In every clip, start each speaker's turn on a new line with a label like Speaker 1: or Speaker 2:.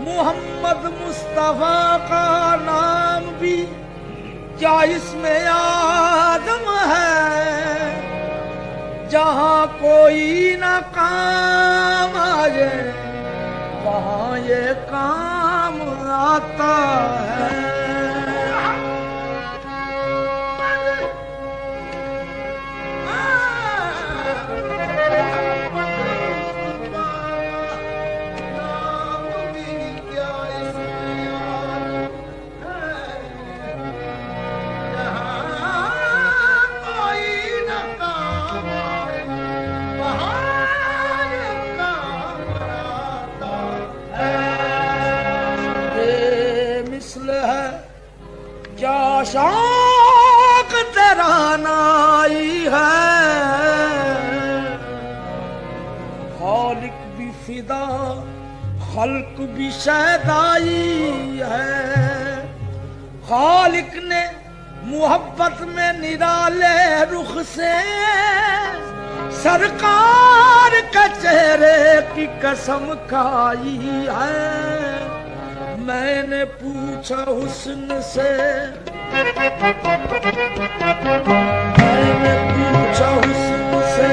Speaker 1: मोहम्मद मुस्तफा का नाम भी क्या इसमें आदम है, जहाँ कोई न काम आए वहाँ ये काम आता है। क्या शौक तेरा नाई है, खालिक भी फिदा खल्क भी शैदाई है। खालिक ने मुहब्बत में निराले रुख से सरकार के चेहरे की कसम खाई है। मैंने पूछा हुस्न से, मैंने पूछा हुस्न से,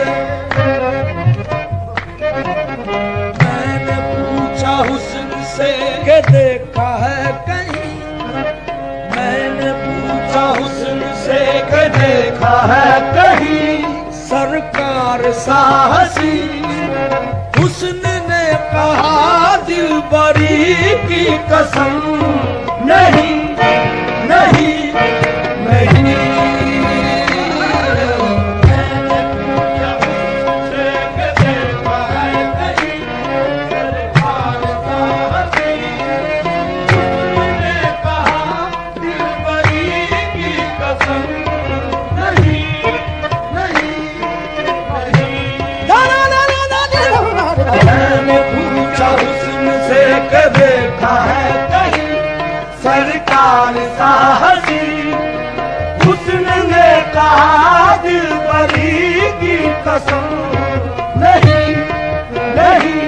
Speaker 1: मैंने पूछा हुस्न से के देखा है कहीं, मैंने पूछा हुस्न से के देखा है कहीं सरकार साहसी। हुस्न ने कहा दिलबरी की कसम नहीं नहीं नहीं। देखा है कहीं सरकार साहसी। हुस्न ने कहा दिल बरी की कसम, नहीं नहीं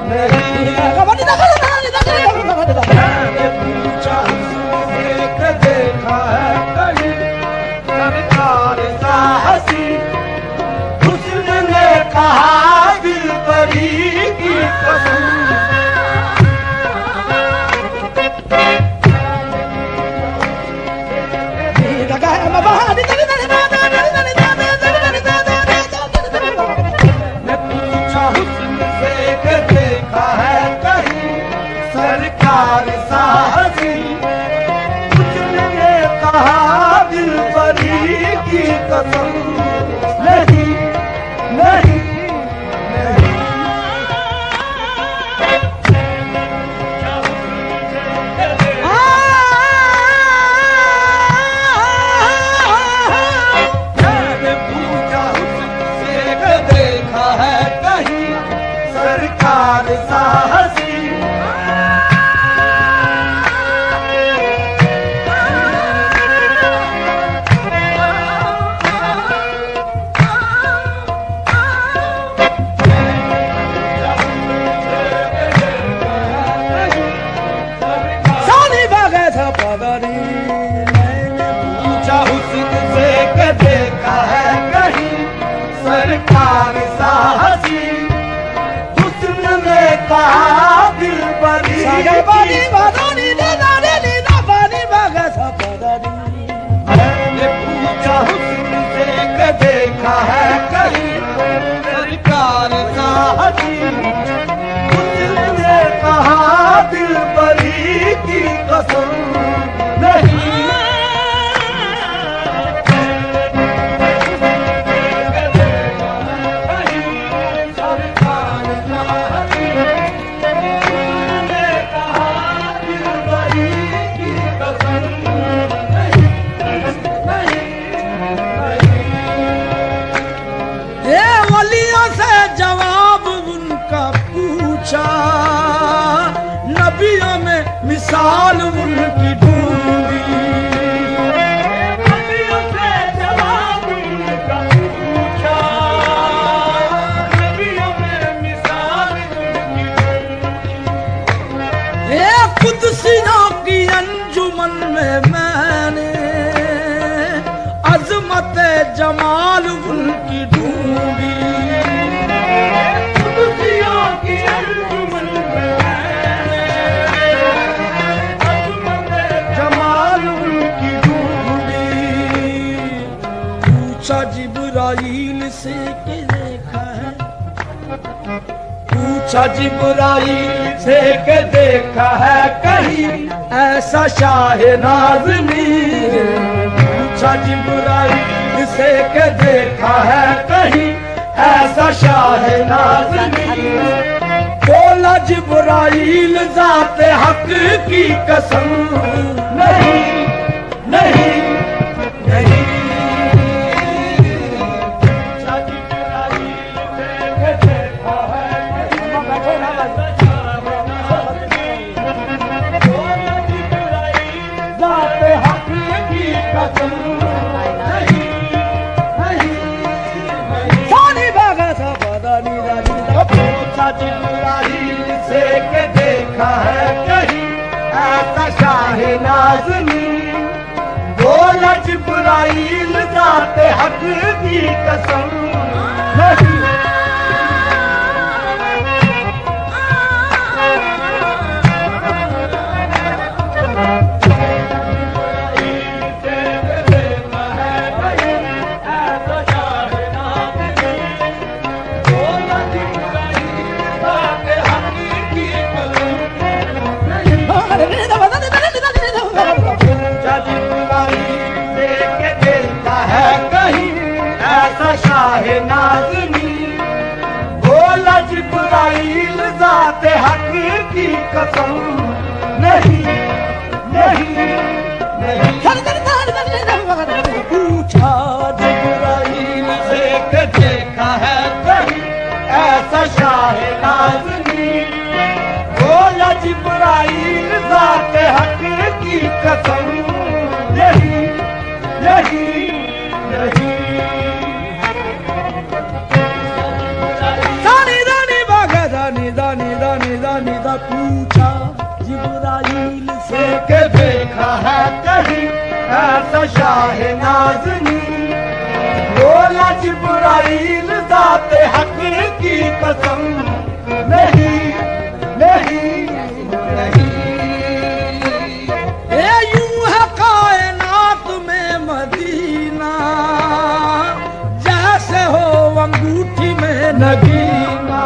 Speaker 1: नहीं। मैंने पूछा हुस्न से देखा है कहीं सरकार साहसी। हुस्न ने कहा दिल बरी की कसम। मैं पूछा हुस्न से कि देखा है कहीं सरकार साहसी। हुस्न ने कहा दिल बरी की कसम, नहीं नहीं नहीं। मैंने पूछा हुस्न से कि देखा है कहीं सरकार साहसी। पूछा हुस्न से कि देखा है कहीं सरकार साहसी। हुस्न ने कहा दिल बरी की कसम। मैंने पूछा हुस्न से कि देखा है कहीं सरकार साहसी। हुस्न ने कहा दिल बरी की कसम, नहीं नबियों में मिसाल उनकी ढूंढी। नबियों से जवाब उनका पूछा, नबियों में मिसाल उनकी ढूंढी। कुदसियों की अंजुमन में मैंने अजमत जमाल उनकी ढूंढी। पूछा जिब्राइल से कि देखा है, पूछा जिब्राइल से कि देखा है कहीं ऐसा शाह नाज़नीन। पूछा जिब्राइल से कि देखा है कहीं ऐसा शाह नाज़नीन। बोला जिब्राइल ज़ाते हक की कसम, नहीं नहीं नहीं। जिब्राइल से के देखा है कहीं ऐसा शाह नाज़नीन। बोला जिब्राइल ज़ाते हक की कसम, नहीं शाह नाज़नीन। बोला जिब्राइल ज़ाते हक की कसम, नहीं नहीं नहीं। पूछा जिब्राइल से कि देखा है कहीं ऐसा शाह नाज़नीन। बोला जिब्राइल ऐसा शाह नाज़नी। बोला जिब्राइल ज़ाते हक की कसम, नहीं नहीं नहीं।
Speaker 2: ये यूं है कायनात में मदीना, जैसे हो अंगूठी में नगीना।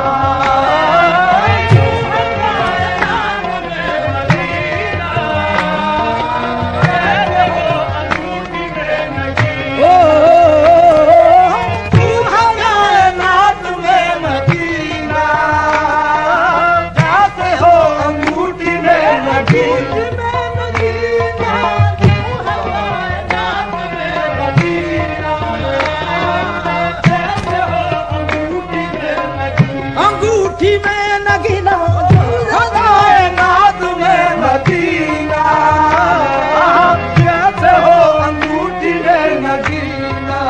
Speaker 2: अंगूठी में नगीना,
Speaker 1: कायनात में मदीना, कैसे हो अंगूठी में नगीना।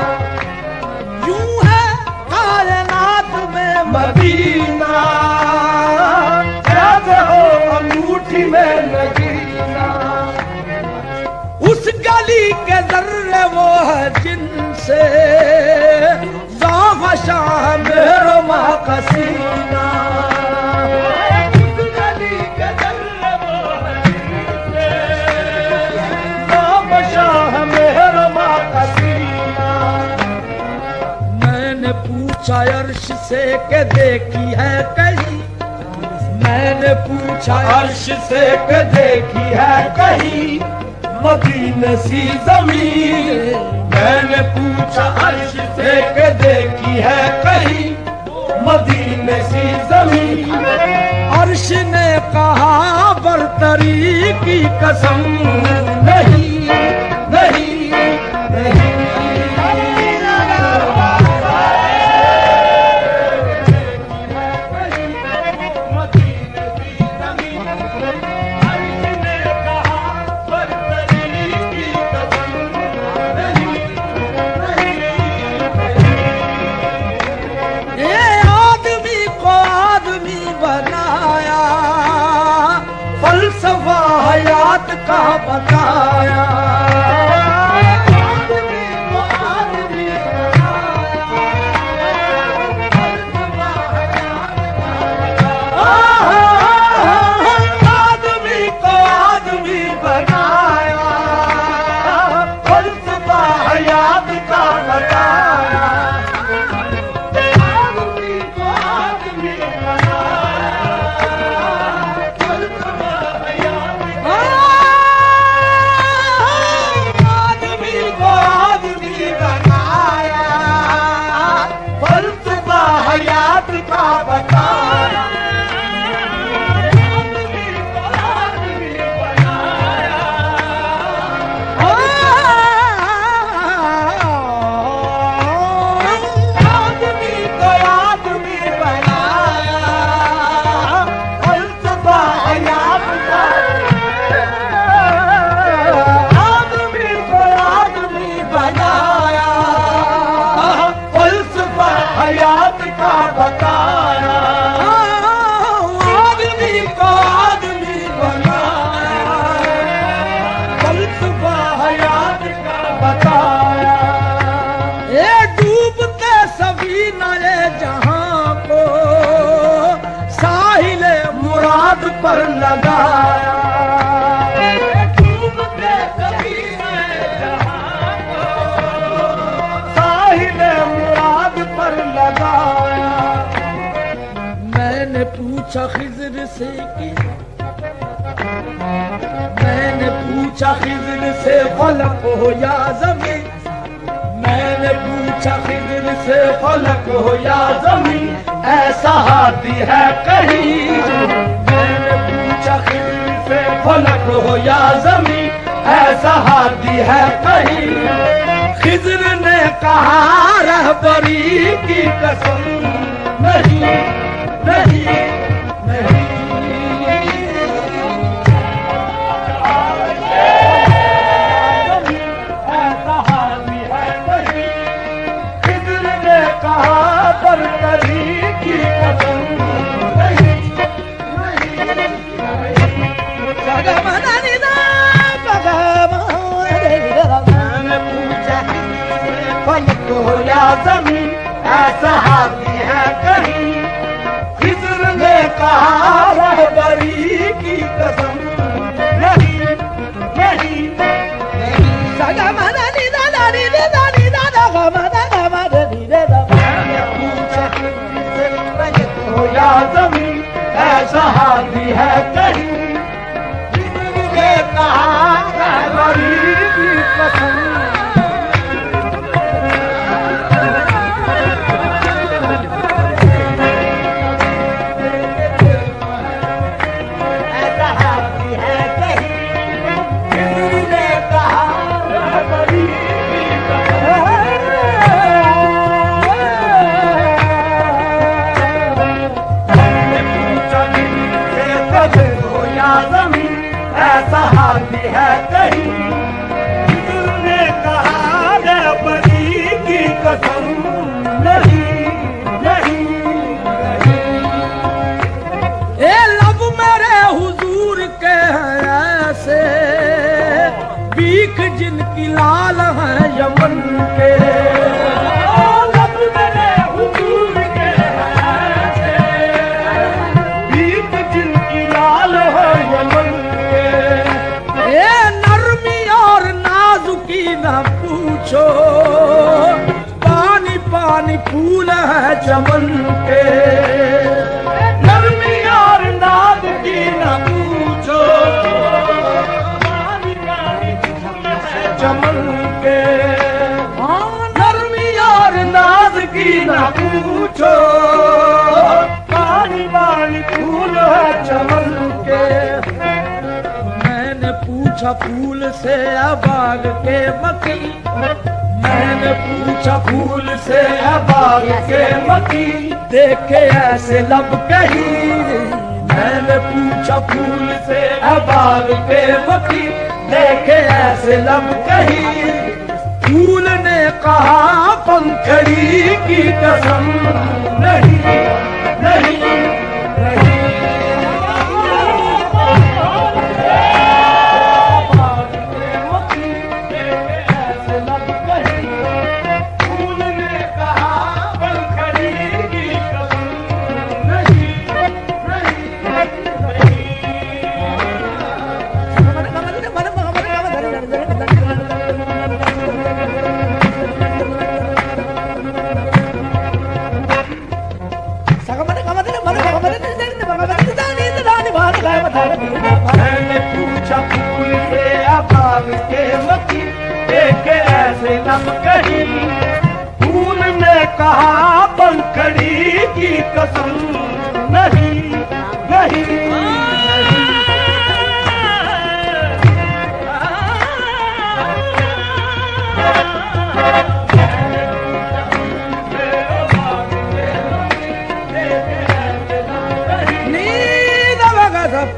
Speaker 2: यूं है कायनात में
Speaker 1: मदीना, कैसे हो अंगूठी में नगीना।
Speaker 2: उस गली के दर्रे वो है जिनसे ज़ौक़ शाह मेरो माँ का सीना।
Speaker 1: उस गली के दर्रे वो है जिनसे ज़ौक़ शाह मेरो माँ का सीना।
Speaker 2: मैंने पूछा अर्श से के देखी है कहीं, मैंने पूछा
Speaker 1: अर्श से के देखी है कहीं मदीने सी ज़मीन। मैंने पूछा अर्श से के देखी है कहीं मदीने सी ज़मीन।
Speaker 2: अर्श ने कहा बरतरी की कसम,
Speaker 1: नहीं नहीं नहीं।
Speaker 2: फलसफा हयात का बताया।
Speaker 1: आदमी को आदमी बनाया, फलसफा हयात का बताया। आदमी को आदमी पर लगाया। डूबते सफीने जहां को साहिल मुराद पर लगाया।
Speaker 2: मैंने पूछा खिज़र से कि मैंने पूछा खिज़र से फलक हो या ज़मीन। मैंने पूछा खिज़र से फलक हो या ज़मीन,
Speaker 1: ऐसा हाथी है कहीं।
Speaker 2: मैंने पूछा खिज़र से
Speaker 1: फलक हो या ज़मीन, ऐसा हाथी है कहीं।
Speaker 2: खिज़र ने कहा रहबरी की कसम,
Speaker 1: नहीं नहीं नहीं। ऐसा हाथी है कहीं। खिज़र ने कहा बरतरी की कसम, नहीं नहीं नहीं। ऐसा हाथी है कहीं। खिज्र ने कहा रहबरी की कसम नहीं नहीं नहीं।
Speaker 2: सगा मदा नी दा दा नी दा नी दा दा गा मदा गा मदा नी दा दा।
Speaker 1: मैंने पूछा खिज्र से रजत हो या जमीन ऐसा हाथी है कहीं। खिज्र ने कहा रहबरी की कसम। ऐसा हाथी है कहीं। ने कहा रहबरी की कसम नहीं नहीं नहीं।
Speaker 2: ए लब मेरे हुजूर के हैं ऐसे बीख जिनकी लाल है यमन के।
Speaker 1: लब मेरे हुजूर के हैं ऐसे बीख जिनकी लाल है यमन।
Speaker 2: ए नरमी और नाजुकी न पूछो पानी पानी फूल है चमन के।
Speaker 1: नरमी और नाजुकी न पूछो पानी पानी फूल है चमन के। हाँ नरमी और नाजुकी न पूछो पानी पानी फूल है चमन के।
Speaker 2: पूछा फूल से बाग के मकी।
Speaker 1: मैंने पूछा फूल से बाग के मकी
Speaker 2: देखे ऐसे लब कहीं।
Speaker 1: मैंने पूछा फूल से बाग के मकी देखे ऐसे लब कहीं।
Speaker 2: फूल ने
Speaker 1: कहा पंखड़ी की कसम नहीं नहीं नहीं। मैंने पूछा फूल से बाग के मकी देखे ऐसे लब कहीं। फूल ने कहा पंखड़ी की कसम नहीं नहीं नहीं।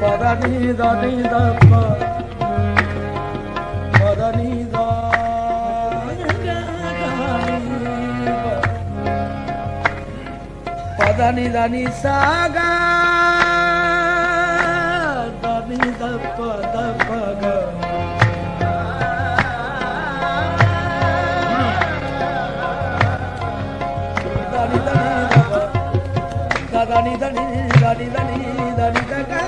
Speaker 2: Pada ni da pa, pada ni da, pada ni da ni sa ga, da ni da pa ga. Da ni da pa, da ni da ni da ni da ni da ni da ga.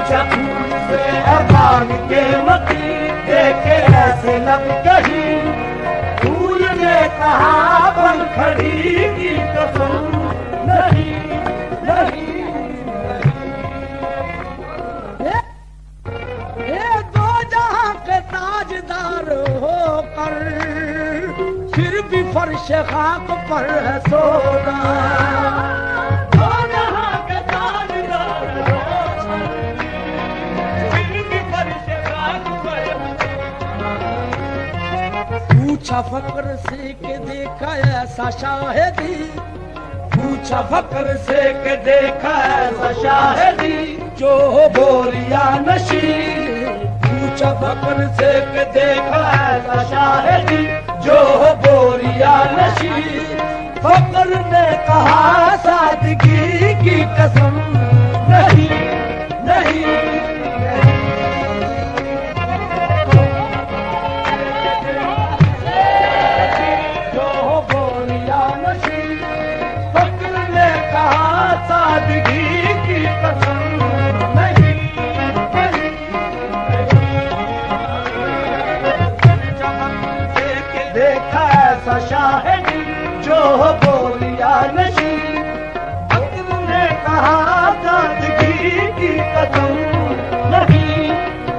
Speaker 1: पूछा फूल से बाग के मती, देखे ऐसे लब कही, फूल ने कहा बन खड़ी की कसम नहीं नहीं।
Speaker 2: ये दो जहां के ताजदार होकर फिर भी फर्श खाक पर है सोना।
Speaker 1: दो जहां के ताजदार होकर फिर भी फर्श खाक पर है सोना।
Speaker 2: पूछा फक्र से के देखा ऐसा शाहिदी,
Speaker 1: पूछा फक्र से के देखा ऐसा शाहिदी, जो बोरिया नशी। पूछा फक्र से के देखा ऐसा शाहिदी, जो बोरिया नशी। फक्र ने कहा सादगी की कसम नहीं नहीं नहीं। जो बोरिया नशी, फक्र ने कहा सादगी की कसम नहीं नहीं नहीं। देखा ऐसा शाहिदी, जो बोलिया नशी। फक्र ने कहा सादगी की कसम नहीं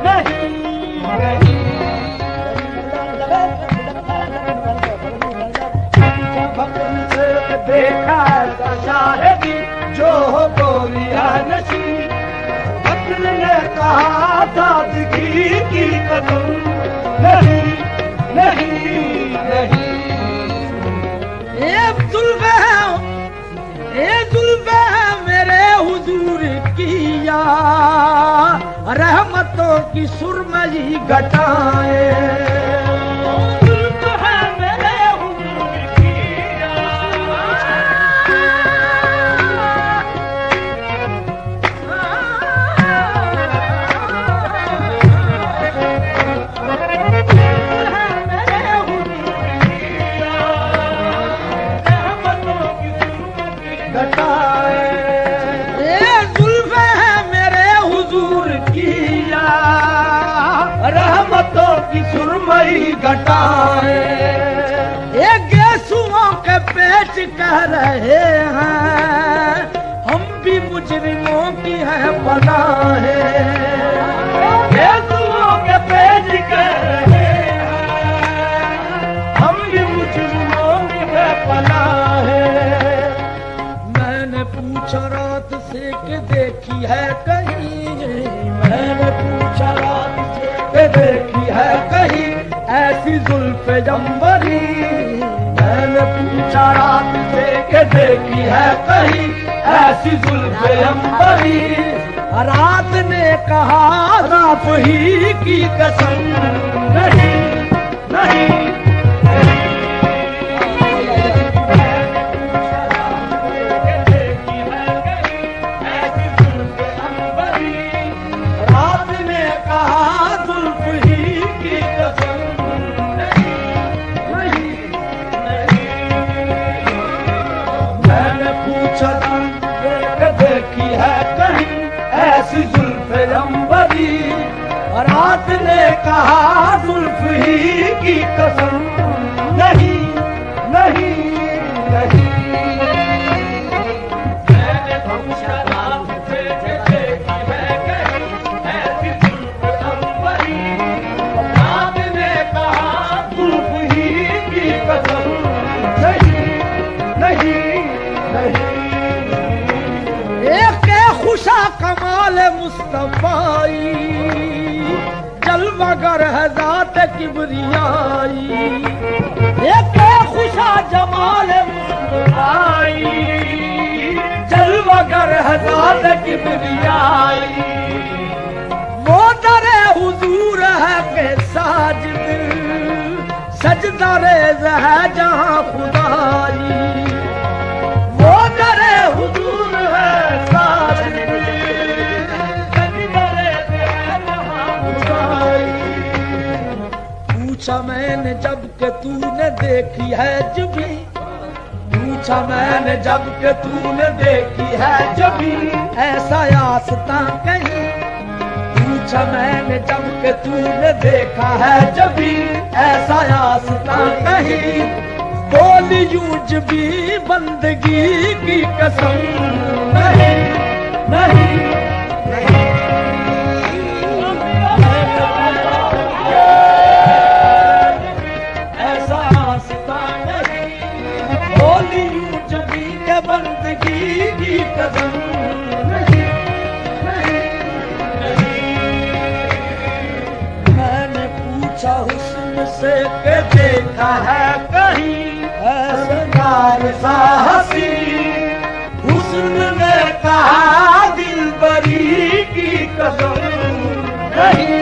Speaker 1: नहीं नहीं। फक्र से देखा ऐसा शाहिदी, जो बोलिया नशी। फक्र ने कहा सादगी की कसम नहीं नहीं नहीं।
Speaker 2: ये जुल्फे मेरे हुजूर किया, रहमतों की सुरमई घटाए।
Speaker 1: सुरमई घटाए।
Speaker 2: ये गेसुओं के पेच कह रहे हैं, हम भी मुजरिमों की है पनाहे।
Speaker 1: गेसुओं के पेच कह रहे हैं, हम भी मुजरिमों की है पनाहे।
Speaker 2: मैंने पूछा रात से कि देखी है कहीं,
Speaker 1: मैंने पूछा रात से कि देखी है कहीं ऐसी जुल्फ़े जंबरी। मैंने पूछा रात से कि देखी है कहीं ऐसी जुल्फ़े जंबरी।
Speaker 2: रात ने कहा
Speaker 1: रात ही की कसम नहीं नहीं। देखी है कहीं ऐसी जुल्फ़े अंबरी। रात ने कहा जुल्फ ही की कसम नहीं नहीं नहीं। मैंने पूछा रात से देखी है कहीं ऐसी जुल्फ़े अंबरी। रात ने कहा जुल्फ ही की कसम नहीं नहीं नहीं।
Speaker 2: खुशा कमाल मुस्तफाई, जलवागर है ज़ात किबरियाई। एक खुशा जमाल मुस्तफाई, जलवागर है ज़ात किबरियाई। वो दरे हुजूर है के साजिद, सजदा रेज़ है जहां खुदाई। वो दरे हुजूर है पूछा मैंने जब के तूने देखी है जबी। पूछा मैंने जब के तूने देखी है जबी। ऐसा आस्ता कहीं पूछा मैंने जब के तूने देखा है जभी ऐसा आस्था कहीं, बोली यूज भी बंदगी की कसम नहीं नहीं नहीं। ऐसा आस्था नहीं, बोली यूज भी बंदगी की कसम नहीं नहीं नहीं। मैंने पूछा हुस्न से के देखा है कहीं ऐसा साहसी, हुस्न ने कहा दिल बरी की कसम नहीं